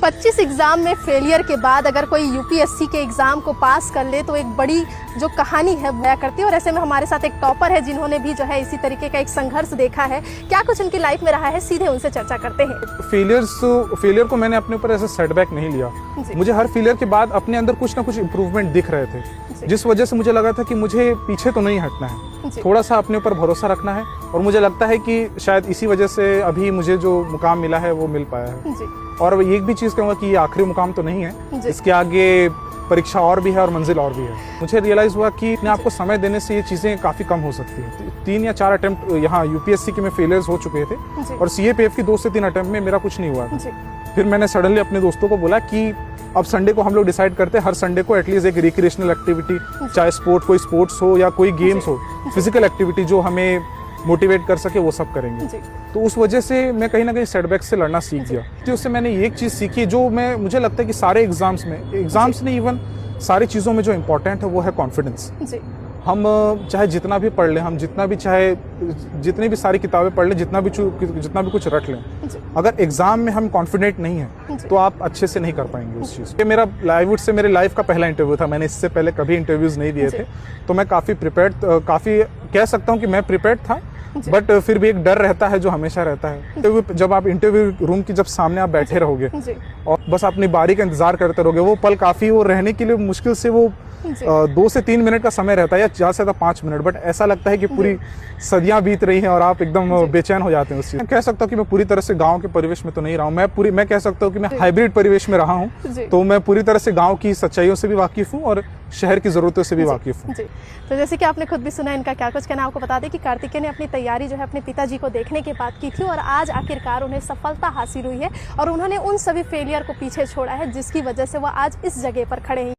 25 exam में failure के बाद अगर कोई यूपीएससी के एग्ज़ाम को पास कर ले तो एक बड़ी जो कहानी है वो करती है। और ऐसे में हमारे साथ एक टॉपर है जिन्होंने भी जो है इसी तरीके का एक संघर्ष देखा है। क्या कुछ उनकी लाइफ में रहा है, सीधे उनसे चर्चा करते हैं। फेलियर को मैंने अपने ऊपर ऐसे सेटबैक नहीं लिया। मुझे हर फेलियर के बाद अपने अंदर कुछ ना कुछ इम्प्रूवमेंट दिख रहे थे, जिस वजह से मुझे लगा था कि मुझे पीछे तो नहीं हटना है, थोड़ा सा अपने ऊपर भरोसा रखना है। और मुझे लगता है कि शायद इसी वजह से अभी मुझे जो मुकाम मिला है वो मिल पाया है। और एक भी चीज़ कहूँगा कि ये आखिरी मुकाम तो नहीं है, इसके आगे परीक्षा और भी है और मंजिल और भी है। मुझे रियलाइज़ हुआ कि अपने आपको समय देने से ये चीज़ें काफ़ी कम हो सकती हैं। 3 या 4 अटेम्प्ट यहाँ यूपीएससी के में फेलियर्स हो चुके थे और सीएपीएफ की 2 से 3 अटेम्प्ट में मेरा कुछ नहीं हुआ। फिर मैंने सडनली अपने दोस्तों को बोला कि अब संडे को हम लोग डिसाइड करते हैं हर संडे को एटलीस्ट एक रिक्रिएशनल एक्टिविटी, चाहे कोई स्पोर्ट्स हो या कोई गेम्स हो, फिजिकल एक्टिविटी जो हमें मोटिवेट कर सके वो सब करेंगे। तो उस वजह से मैं कहीं ना कहीं सेटबैक से लड़ना सीख गया। तो उससे मैंने एक चीज़ सीखी जो मुझे लगता है कि सारे एग्जाम्स में इवन सारी चीज़ों में जो इम्पोर्टेंट है वो है कॉन्फिडेंस। हम चाहे जितना भी पढ़ लें, हम जितनी भी सारी किताबें पढ़ लें, जितना भी कुछ रट लें, अगर एग्जाम में हम कॉन्फिडेंट नहीं हैं तो आप अच्छे से नहीं कर पाएंगे उस चीज़। ये मेरा मेरे लाइफ का पहला इंटरव्यू था। मैंने इससे पहले कभी इंटरव्यूज नहीं दिए थे, तो मैं काफ़ी कह सकता हूँ कि मैं प्रिपेयर्ड था। बट फिर भी एक डर रहता है जो हमेशा रहता है। जब आप इंटरव्यू रूम की सामने आप बैठे रहोगे और बस अपनी बारी का इंतजार करते रहोगे, वो पल काफ़ी वो रहने के लिए मुश्किल से वो 2 से 3 मिनट का समय रहता है या ज़्यादा से ज़्यादा 5 मिनट, बट ऐसा लगता है कि पूरी सदियां बीत रही हैं और आप एकदम बेचैन हो जाते हैं उस चीज़। मैं कह सकता हूँ कि मैं पूरी तरह से गांव के परिवेश में तो नहीं रहा हूँ। मैं कह सकता हूँ कि मैं हाइब्रिड परिवेश में रहा हूँ, तो मैं पूरी तरह से गाँव की सच्चाइयों से भी वाकिफ हूँ और शहर की ज़रूरतों से भी वाकिफ हूँ। तो जैसे कि आपने खुद भी सुना इनका क्या कुछ कहना, आपको बता दें कि कार्तिकेय ने अपनी तैयारी जो है अपने पिताजी को देखने के बाद की थी और आज आखिरकार उन्हें सफलता हासिल हुई है और उन्होंने उन सभी फेलियर को पीछे छोड़ा है जिसकी वजह से वह आज इस जगह पर खड़े हैं।